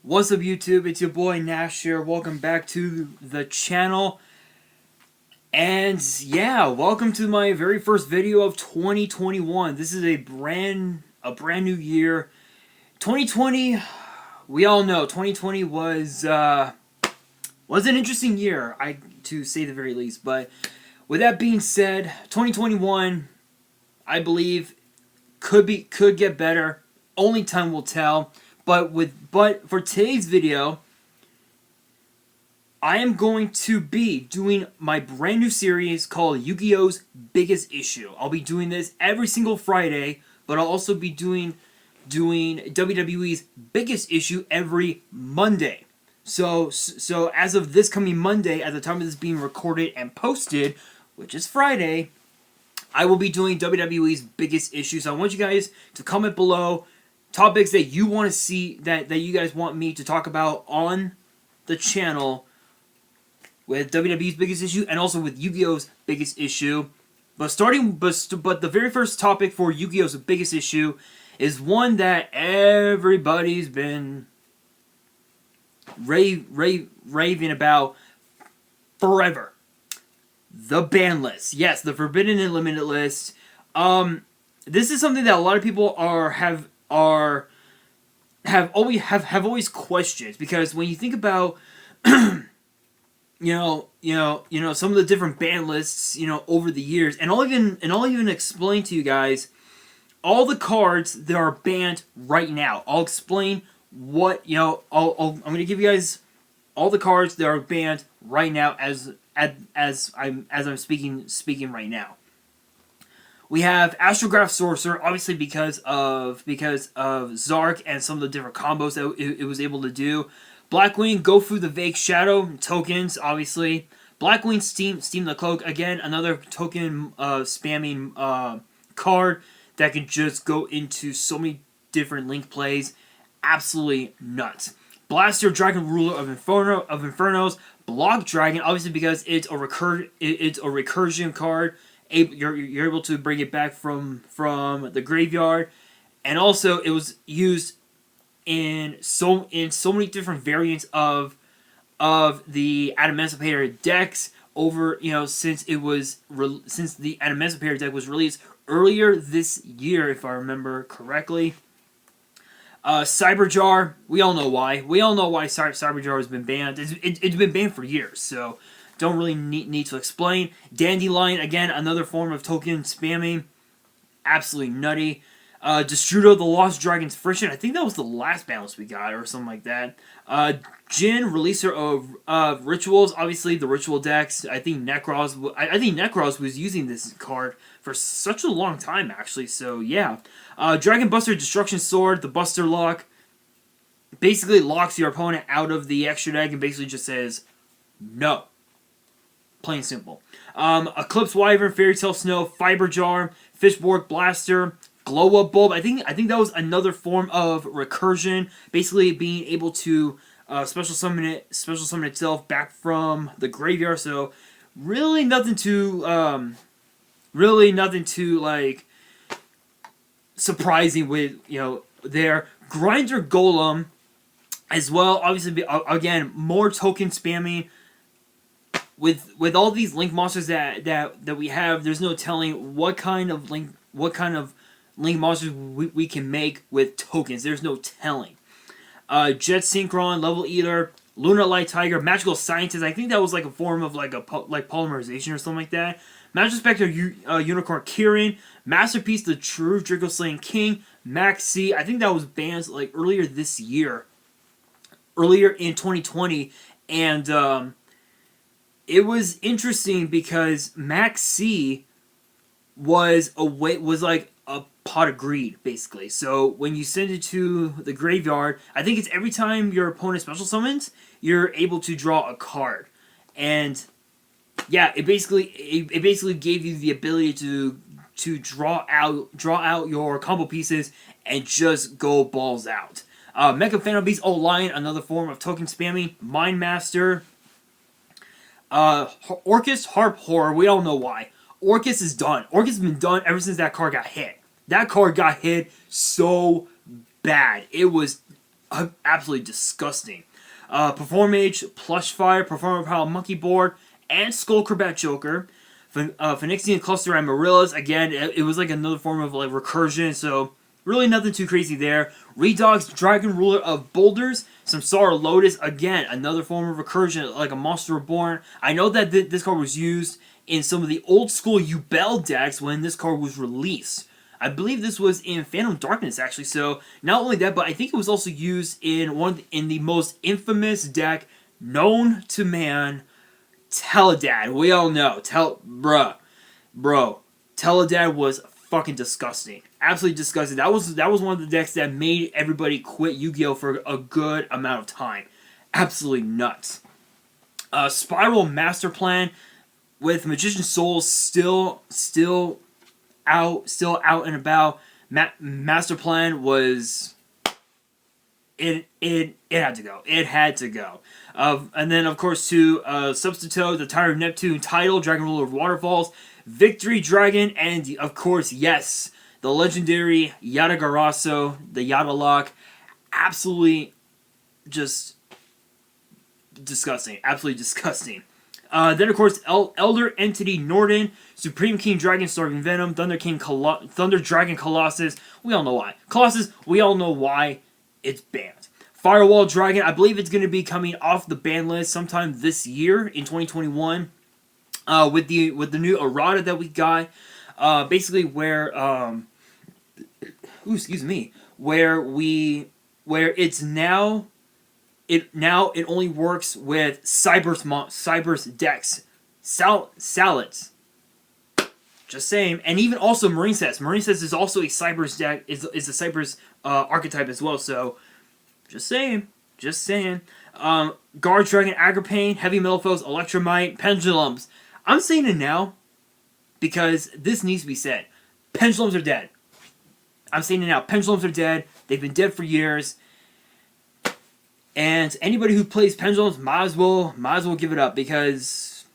What's up, YouTube? It's your boy Nash here. Welcome back to the channel. And yeah, welcome to my very first video of 2021. This is a brand new year. 2020, we all know 2020 was an interesting year, to say the very least. But with that being said, 2021, I believe could get better. Only time will tell. But for today's video, I am going to be doing my brand new series called YuGiOh's Biggest Issue. I'll be doing this every single Friday, but I'll also be doing WWE's Biggest Issue every Monday. So as of this coming Monday, at the time of this being recorded and posted, which is Friday, I will be doing WWE's Biggest Issue. So I want you guys to comment below topics that you want to see, that you guys want me to talk about on the channel with WWE's Biggest Issue and also with YuGiOh's Biggest Issue. But the very first topic for YuGiOh's Biggest Issue is one that everybody's been raving about forever. The ban list. Yes, the Forbidden and Limited list. This is something that a lot of people have always questioned, because when you think about some of the different ban lists over the years, and I'll even explain to you guys all the cards that are banned right now. I'll explain what I'm going to give you guys all the cards that are banned right now as I'm speaking right now. We have Astrograph Sorcerer, obviously because of Zark and some of the different combos that it was able to do. Blackwing, Go Through the Vague Shadow, tokens, obviously. Blackwing, Steam the Cloak, again, another token spamming card that can just go into so many different link plays. Absolutely nuts. Blaster, Dragon Ruler of Infernos, Block Dragon, obviously because it's a recursion card. You're able to bring it back from the graveyard, and also it was used in so many different variants of the Emancipator decks over since the Emancipator deck was released earlier this year, if I remember correctly. Cyberjar, we all know why. Cyberjar has been banned. It's been banned for years, so don't really need to explain. Dandelion, again, another form of token spamming. Absolutely nutty. Destrudo, the Lost Dragon's Friction. I think that was the last balance we got, or something like that. Jin, releaser of Rituals. Obviously, the Ritual decks. I think Necros was using this card for such a long time, actually. So, yeah. Dragon Buster, Destruction Sword, the Buster Lock. Basically locks your opponent out of the extra deck and basically just says, no. Plain simple. Eclipse Wyvern, Fairy Tale Snow, Fiber Jar, Fishborg Blaster, Glow Up Bulb. I think that was another form of recursion, basically being able to special summon itself back from the graveyard. So really nothing to like surprising with there. Grinder Golem as well. Obviously, again, more token spamming. With all these link monsters that we have, there's no telling what kind of link monsters we can make with tokens. There's no telling. Jet Synchron, Level Eater, Lunar Light Tiger, Magical Scientist. I think that was like a form of like polymerization or something like that. Magic Spectre, Unicorn Kirin, Masterpiece, the True Draco Slaying King, Maxi. I think that was banned like earlier in 2020, and it was interesting because Max C was like a pot of greed, basically. So when you send it to the graveyard, I think it's every time your opponent special summons, you're able to draw a card. And yeah, it basically gave you the ability to draw out your combo pieces and just go balls out. Mecha Phantom Beast, Lion, another form of token spamming. Mind Master. Orcus Harp Horror, we all know why. Orcus is done. Orcus has been done ever since that card got hit. That card got hit so bad. It was absolutely disgusting. Perform Age, Plush Fire, Performer Pile, Monkey Board, and Skull Crobat Joker. Phoenician Cluster and Marillas, again, it was like another form of like recursion, so really nothing too crazy there. Redox, Dragon Ruler of Boulders, Samsara Lotus, again, another form of recursion, like a Monster Reborn. I know that this card was used in some of the old school Yubel decks when this card was released. I believe this was in Phantom Darkness, actually, so not only that, but I think it was also used in in the most infamous deck known to man, Teledad. We all know. Bro. Teledad was fucking disgusting. Absolutely disgusting. That was one of the decks that made everybody quit Yu-Gi-Oh! For a good amount of time. Absolutely nuts. Spiral Master Plan with Magician Souls still out and about. Master Plan was... It had to go. It had to go. And then, of course, to Substitute, the Tyrant of Neptune title, Dragon Ruler of Waterfalls, Victory Dragon, and, of course, yes, the legendary Yatagarasu, the Yada Lock. Absolutely just disgusting. Absolutely disgusting. Then, of course, Elder Entity Norden, Supreme King Dragon Starving Venom, Thunder Dragon Colossus. We all know why. Colossus, we all know why. It's banned. Firewall Dragon, I believe it's going to be coming off the ban list sometime this year in 2021. With the new errata that we got, basically where where it's now it only works with Cyber's decks, Salads. Just saying, and even also Marine Sets. Marine Sets is also a Cyber's deck, is a Cyber's archetype as well. So, just saying. Guard Dragon, Agripane, Heavy Metal Foes, Electromite, Pendulums. I'm saying it now because this needs to be said. Pendulums are dead. I'm saying it now. Pendulums are dead. They've been dead for years. And anybody who plays Pendulums might as well give it up, because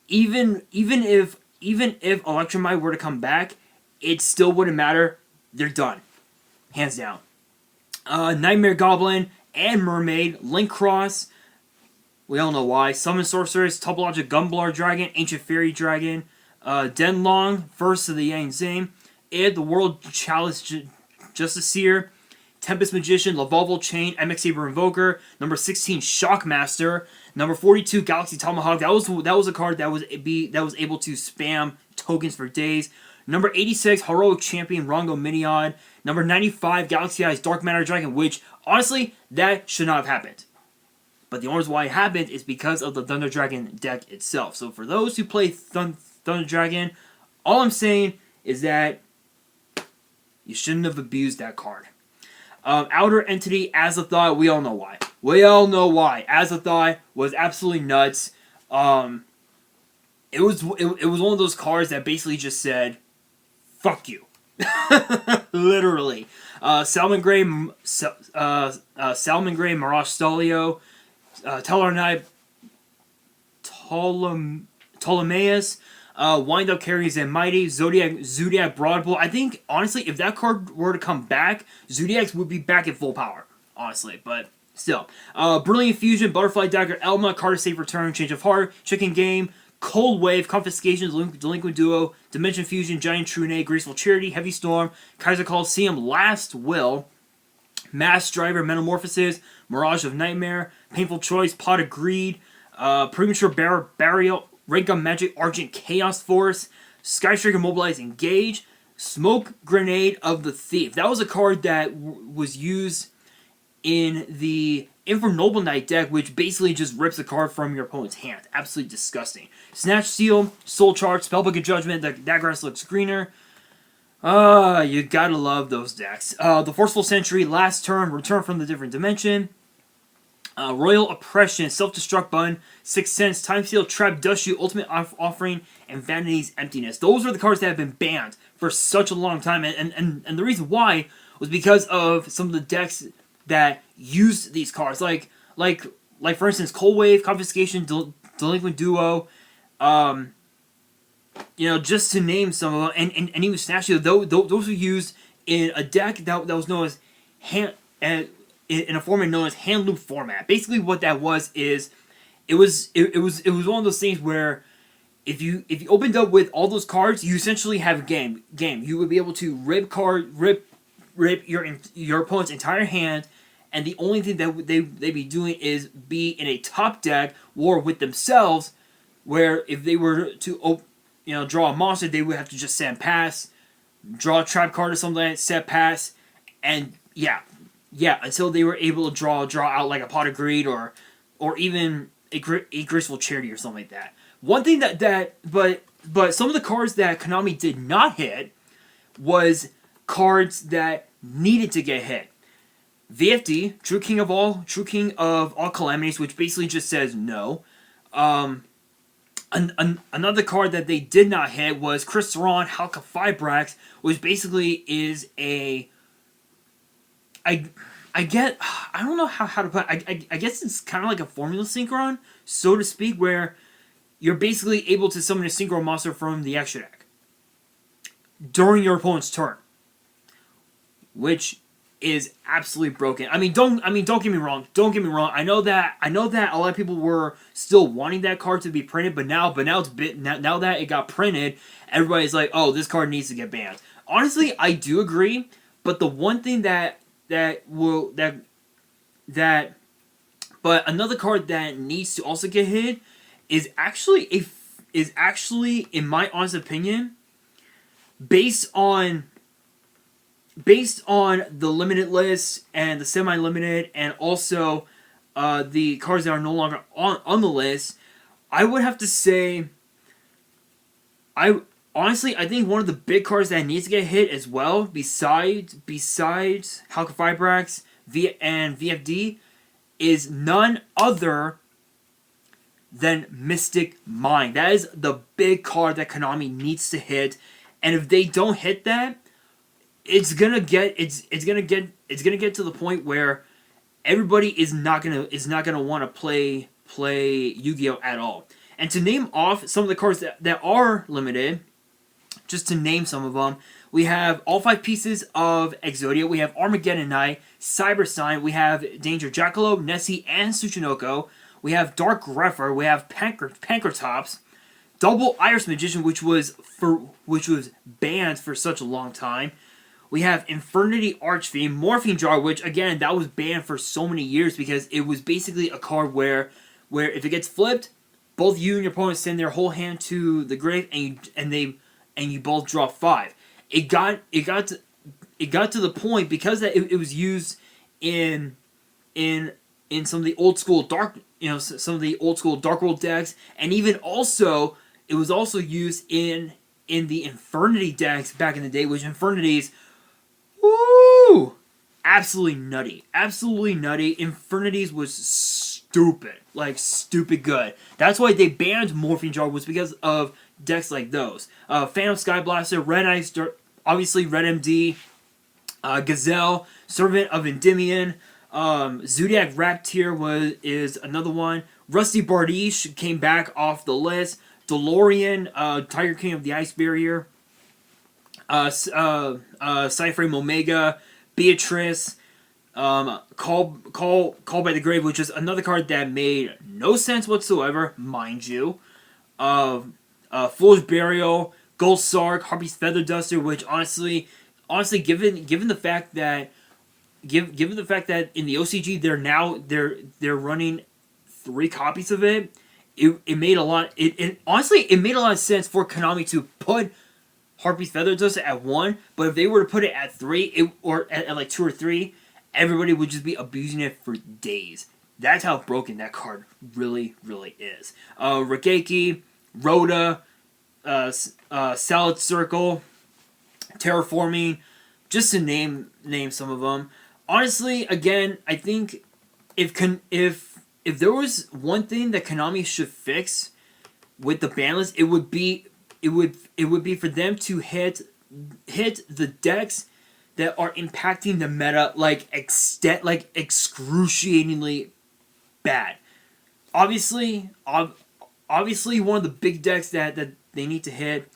even if Electromite were to come back, it still wouldn't matter. They're done. Hands down. Nightmare Goblin and Mermaid, Link Cross. We all know why. Summon Sorceress, Topologic Gumblar Dragon, Ancient Fairy Dragon, Denlong, First of the Yang Zane, Id, the World Chalice Justiciar, Tempest Magician, Lavolval Chain, MX Saber Invoker, number 16 Shockmaster, number 42 Galaxy Tomahawk. That was a card that was able to spam tokens for days. Number 86 Heroic Champion Rongo Minion, number 95 Galaxy Eyes Dark Matter Dragon, which honestly that should not have happened. But the only reason why it happened is because of the Thunder Dragon deck itself. So for those who play Thunder Dragon, all I'm saying is that you shouldn't have abused that card. Outer Entity, Azathoth, we all know why. Azathoth was absolutely nuts. It was one of those cards that basically just said, fuck you. Literally. Salmon Gray, Mirage Stalio, Tellarknight, Ptolemaeus, Wind Up Carries and Mighty, Zodiac Broadbolt. I think, honestly, if that card were to come back, Zodiacs would be back at full power, honestly, but still. Brilliant Fusion, Butterfly Dagger, Elma, Card of Safe Return, Change of Heart, Chicken Game, Cold Wave, Confiscation, Delinquent Duo, Dimension Fusion, Giant Trune, Graceful Charity, Heavy Storm, Kaiser Coliseum, Last Will, Mass Driver, Metamorphosis, Mirage of Nightmare, Painful Choice, Pot of Greed, Premature Burial, Rank-Up Magic, Argent Chaos Force, Skystriker Mobilize Engage, Smoke Grenade of the Thief. That was a card that was used in the Infernoble Knight deck, which basically just rips a card from your opponent's hand. Absolutely disgusting. Snatch Seal, Soul Charge, Spellbook of Judgment, that grass looks greener. You gotta love those decks. The Forceful Sentry, Last Turn, Return from the Different Dimension. Royal Oppression, Self-Destruct Button, Sixth Sense, Time Seal, Trap, Dust You, Ultimate Offering, and Vanity's Emptiness. Those are the cards that have been banned for such a long time, and the reason why was because of some of the decks that used these cards, like for instance, Cold Wave, Confiscation, Delinquent Duo, just to name some of them, and even Snatch You. Those were used in a deck that was known as and in a format known as hand loop format. Basically, what that was is it was one of those things where if you opened up with all those cards, you essentially have a game. You would be able to rip your opponent's entire hand, and the only thing that they'd be doing is be in a top deck war with themselves, where if they were to draw a monster, they would have to just send pass, draw a trap card or something like that, set pass, and until they were able to draw out like a pot of greed or even a graceful charity or something like that. One thing but some of the cards that Konami did not hit was cards that needed to get hit. VFD, True King of all calamities, which basically just says no. Another card that they did not hit was Chris Theron, Halka Fibrax, which basically is a I don't know how to put it. I guess it's kind of like a formula synchron, so to speak, where you're basically able to summon a synchro monster from the extra deck during your opponent's turn, which is absolutely broken. Don't get me wrong. I know that a lot of people were still wanting that card to be printed, but now that it got printed, everybody's like, oh, this card needs to get banned. Honestly, I do agree, but the one thing but another card that needs to also get hit is actually in my honest opinion, based on the limited list and the semi-limited and also the cards that are no longer on the list, I would have to say I think one of the big cards that needs to get hit as well, besides Halka Fibrax and VFD, is none other than Mystic Mind. That is the big card that Konami needs to hit, and if they don't hit that, it's gonna get to the point where everybody is not gonna want to play Yu-Gi-Oh at all. And to name off some of the cards that are limited, just to name some of them, we have all 5 pieces of Exodia. We have Armageddon Knight, Cyber Sign. We have Danger Jackalope, Nessie, and Tsuchinoko. We have Dark Grepher. We have Pankratops, Double Iris Magician, which was banned for such a long time. We have Infernity Archfiend, Morphine Jar, which again that was banned for so many years because it was basically a card where if it gets flipped, both you and your opponent send their whole hand to the grave, and you both draw 5. It got to the point because that it was used in some of the old school Dark World decks, and even also it was also used in the Infernity decks back in the day, which Infernities, woo, absolutely nutty. Infernities was stupid good. That's why they banned Morphine Jar, was because of decks like those. Phantom Skyblaster, Red Ice, obviously Red MD, Gazelle, Servant of Endymion, Zodiac Raptor is another one. Rusty Bardiche came back off the list. DeLorean, Tiger King of the Ice Barrier, Cyframe Omega, Beatrice, Call by the Grave, which is another card that made no sense whatsoever, mind you. Foolish Burial, Gold Sark, Harpy's Feather Duster, which honestly, given the fact that in the OCG they're running 3 copies of it, it made a lot. It made a lot of sense for Konami to put Harpy's Feather Duster at 1, but if they were to put it at 3, or at like 2 or 3, everybody would just be abusing it for days. That's how broken that card really is. Regeki, Rhoda, Salad Circle, Terraforming, just to name some of them. Honestly, again, I think if there was one thing that Konami should fix with the ban list, it would be for them to hit the decks that are impacting the meta like excruciatingly bad. Obviously, one of the big decks that they need to hit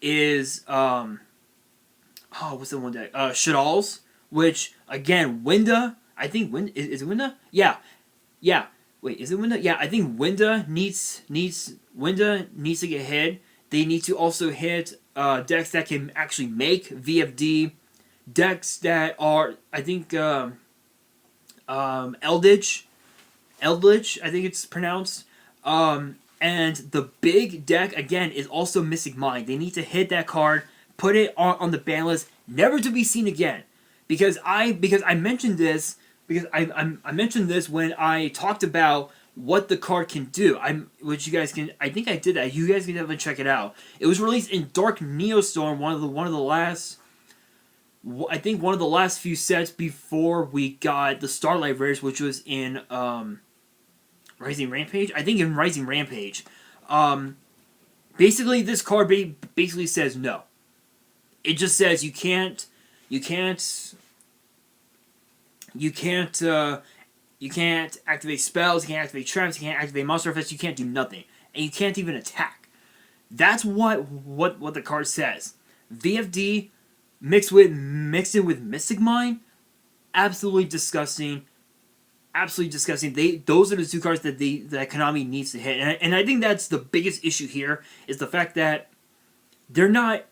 is what's the one deck? Shadal's, which again, Winda. I think is it Winda? Yeah, yeah. Wait, is it Winda? Yeah, I think Winda needs to get hit. They need to also hit decks that can actually make VFD, decks that are, I think, Eldritch, I think it's pronounced. And the big deck again is also Mystic Mind. They need to hit that card, put it on the ban list, never to be seen again. Because I mentioned this I mentioned this when I talked about what the card can do. Which you guys can, I think I did that. You guys can definitely check it out. It was released in Dark Neostorm, one of the last, I think one of the last few sets before we got the Starlight Rares, which was in Rising Rampage. I think in Rising Rampage. Basically, this card basically says no. It just says you can't activate spells, you can't activate traps, you can't activate monster effects, you can't do nothing. And you can't even attack. That's what the card says. VFD mixed in with Mystic Mind, absolutely disgusting. Absolutely disgusting. Those are the two cards that Konami needs to hit. And I think that's the biggest issue here, is the fact that Konami's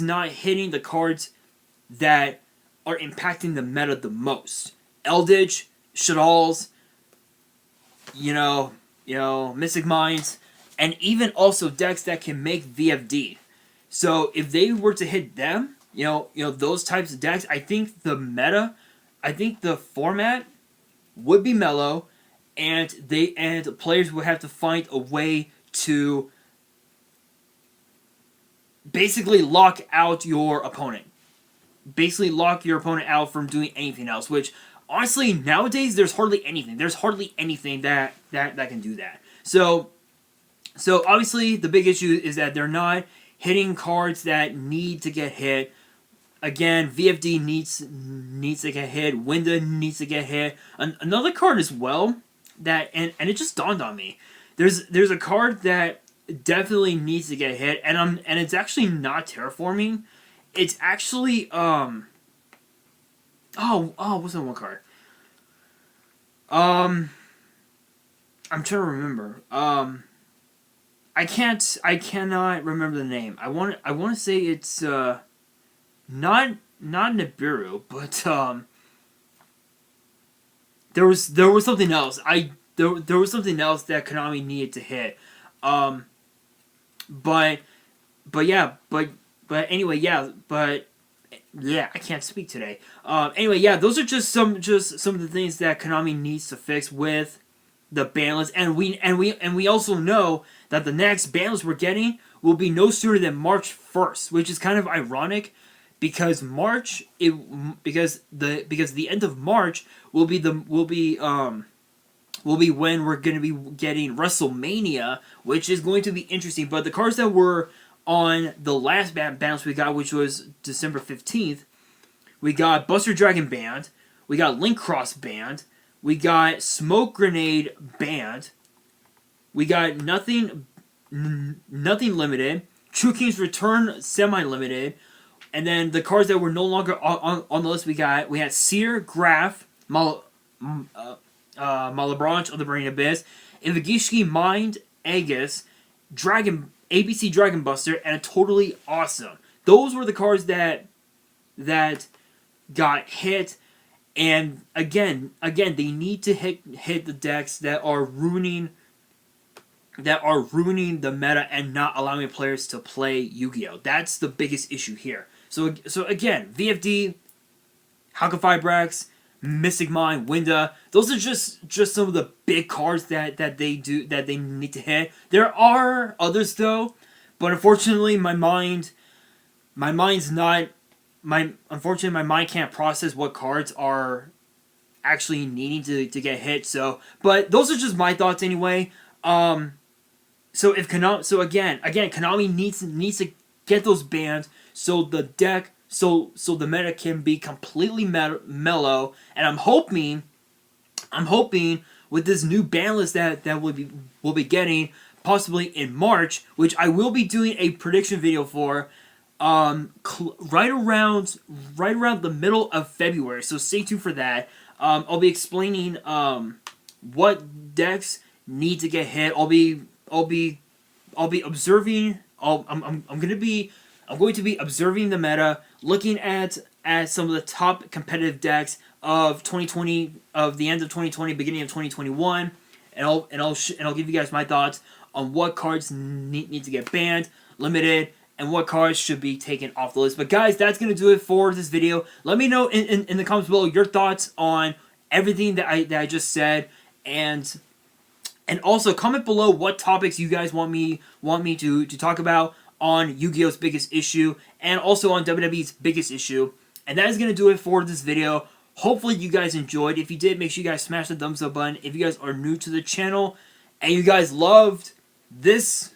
not hitting the cards that are impacting the meta the most. Eldritch, Shaddolls, Mystic Minds, and even also decks that can make VFD. So if they were to hit them, those types of decks, I think the format would be mellow, and players would have to find a way to basically lock out your opponent. Basically lock your opponent out from doing anything else, which honestly nowadays there's hardly anything that can do that. So obviously the big issue is that they're not hitting cards that need to get hit. Again, VFD needs to get hit. Winda needs to get hit. Another card as well that and it just dawned on me. There's a card that definitely needs to get hit, and it's actually not terraforming. It's actually what's that one card? I'm trying to remember. I cannot remember the name. I want to say it's not Nibiru, but there was something else. There was something else that Konami needed to hit. But anyway, yeah, I can't speak today. Anyway, yeah, those are just some of the things that Konami needs to fix with the ban list, and we also know that the next ban list we're getting will be no sooner than March 1st, which is kind of ironic, because the end of March will be when we're going to be getting WrestleMania, which is going to be interesting. But the cards that were on the last bounce we got, which was December 15th, we got Buster Dragon Band, we got Link Cross Band, we got Smoke Grenade Band, we got Nothing Limited, True King's Return Semi-Limited, and then the cards that were no longer on the list we had Seer, Graph, Malebranche of the Brain Abyss, Invagishki Mind, Aegis, ABC Dragon Buster, and a Totally Awesome. Those were the cards that got hit, and again, they need to hit the decks that are ruining the meta and not allowing players to play Yu-Gi-Oh! That's the biggest issue here. So again, VFD, Hakufibrax, Mystic Mind, Winda, those are just some of the big cards that they need to hit. There are others though, but unfortunately my mind can't process what cards are actually needing to get hit. So, but those are just my thoughts anyway. Konami needs to get those bans so the deck, so the meta can be completely mellow, and I'm hoping with this new ban list that we'll be getting possibly in March, which I will be doing a prediction video for. right around the middle of February. So stay tuned for that. I'll be explaining what decks need to get hit. I'll be observing. I'm going to be observing the meta, looking at some of the top competitive decks of 2020, of the end of 2020, beginning of 2021, and I'll give you guys my thoughts on what cards need to get banned, limited, and what cards should be taken off the list. But guys, that's going to do it for this video. Let me know in the comments below your thoughts on everything that I just said, and also comment below what topics you guys want me to talk about on Yu-Gi-Oh's biggest issue, and also on WWE's biggest issue. And that is going to do it for this video. Hopefully you guys enjoyed. If you did, make sure you guys smash the thumbs up button. If you guys are new to the channel and you guys loved this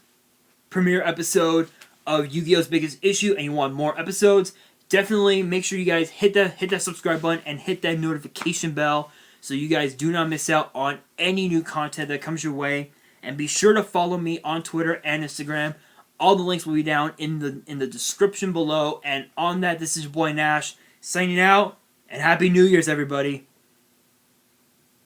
premiere episode of Yu-Gi-Oh's biggest issue and you want more episodes, definitely make sure you guys hit that subscribe button and hit that notification bell so you guys do not miss out on any new content that comes your way. And be sure to follow me on Twitter and Instagram. All the links will be down in the description below. And on that, this is your boy Nash signing out, and Happy New Year's, everybody.